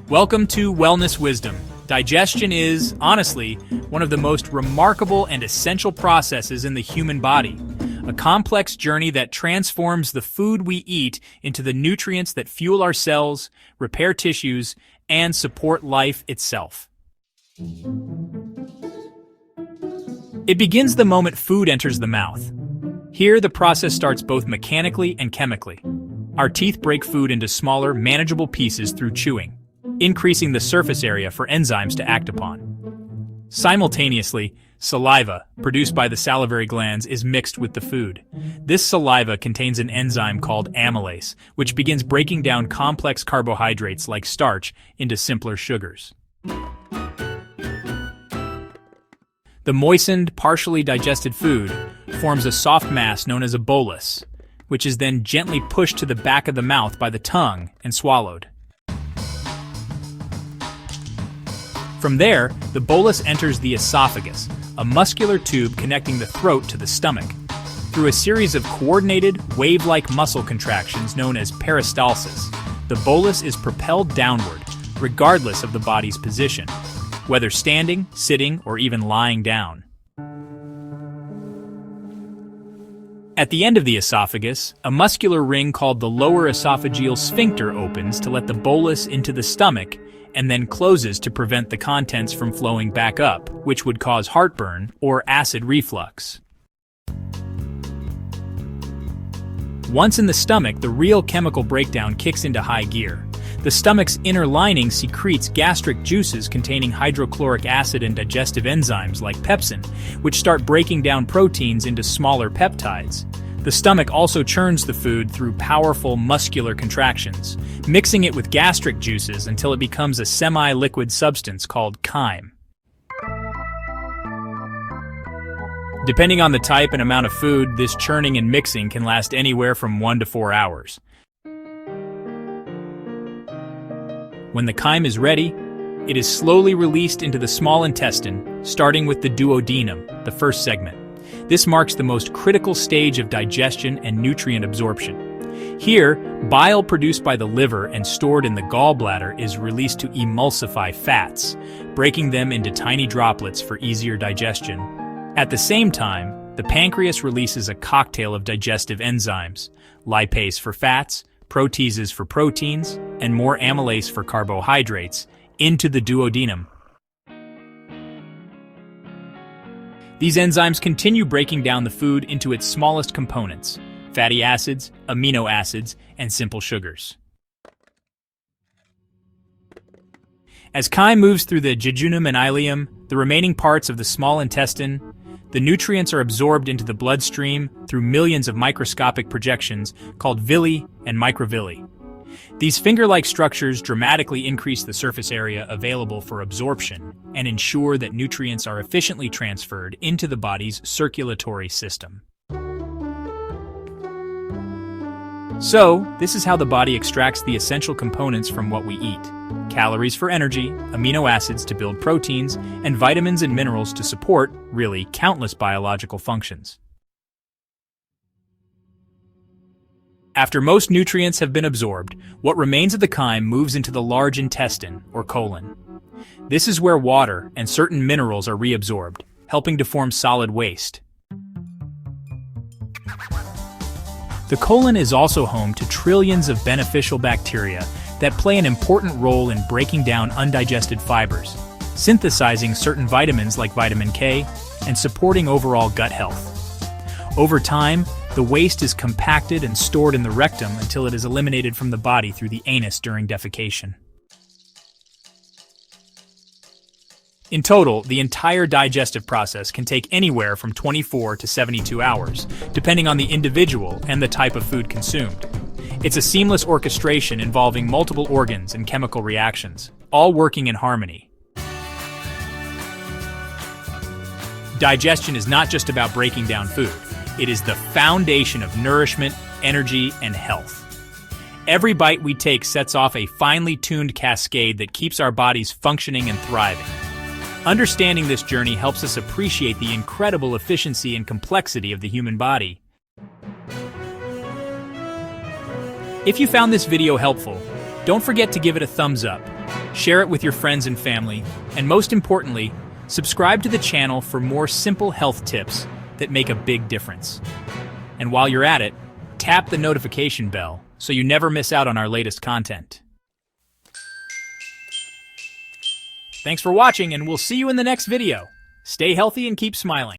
Welcome to Wellness Wisdom. Digestion is, honestly, one of the most remarkable and essential processes in the human body. A complex journey that transforms the food we eat into the nutrients that fuel our cells, repair tissues, and support life itself. It begins the moment food enters the mouth. Here, the process starts both mechanically and chemically. Our teeth break food into smaller, manageable pieces through chewing, increasing the surface area for enzymes to act upon. Simultaneously, saliva, produced by the salivary glands, is mixed with the food. This saliva contains an enzyme called amylase, which begins breaking down complex carbohydrates like starch into simpler sugars. The moistened, partially digested food forms a soft mass known as a bolus, which is then gently pushed to the back of the mouth by the tongue and swallowed. From there, the bolus enters the esophagus, a muscular tube connecting the throat to the stomach. Through a series of coordinated, wave-like muscle contractions known as peristalsis, the bolus is propelled downward, regardless of the body's position, whether standing, sitting, or even lying down. At the end of the esophagus, a muscular ring called the lower esophageal sphincter opens to let the bolus into the stomach and then closes to prevent the contents from flowing back up, which would cause heartburn or acid reflux. Once in the stomach, the real chemical breakdown kicks into high gear. The stomach's inner lining secretes gastric juices containing hydrochloric acid and digestive enzymes like pepsin, which start breaking down proteins into smaller peptides. The stomach also churns the food through powerful muscular contractions, mixing it with gastric juices until it becomes a semi-liquid substance called chyme. Depending on the type and amount of food, this churning and mixing can last anywhere from 1 to 4 hours. When the chyme is ready, it is slowly released into the small intestine, starting with the duodenum, the first segment. This marks the most critical stage of digestion and nutrient absorption. Here, bile produced by the liver and stored in the gallbladder is released to emulsify fats, breaking them into tiny droplets for easier digestion. At the same time, the pancreas releases a cocktail of digestive enzymes, lipase for fats, proteases for proteins, and more amylase for carbohydrates, into the duodenum. These enzymes continue breaking down the food into its smallest components: fatty acids, amino acids, and simple sugars. As chyme moves through the jejunum and ileum, the remaining parts of the small intestine, the nutrients are absorbed into the bloodstream through millions of microscopic projections called villi and microvilli. These finger-like structures dramatically increase the surface area available for absorption and ensure that nutrients are efficiently transferred into the body's circulatory system. So, this is how the body extracts the essential components from what we eat: calories for energy, amino acids to build proteins, and vitamins and minerals to support, really, countless biological functions. After most nutrients have been absorbed, what remains of the chyme moves into the large intestine, or colon. This is where water and certain minerals are reabsorbed, helping to form solid waste. The colon is also home to trillions of beneficial bacteria that play an important role in breaking down undigested fibers, synthesizing certain vitamins like vitamin K, and supporting overall gut health. Over time, the waste is compacted and stored in the rectum until it is eliminated from the body through the anus during defecation. In total, the entire digestive process can take anywhere from 24 to 72 hours, depending on the individual and the type of food consumed. It's a seamless orchestration involving multiple organs and chemical reactions, all working in harmony. Digestion is not just about breaking down food. It is the foundation of nourishment, energy, and health. Every bite we take sets off a finely tuned cascade that keeps our bodies functioning and thriving. Understanding this journey helps us appreciate the incredible efficiency and complexity of the human body. If you found this video helpful, don't forget to give it a thumbs up. share it with your friends and family, and most importantly, subscribe to the channel for more simple health tips that make a big difference. And while you're at it, tap the notification bell so you never miss out on our latest content. Thanks for watching, and we'll see you in the next video. Stay healthy and keep smiling.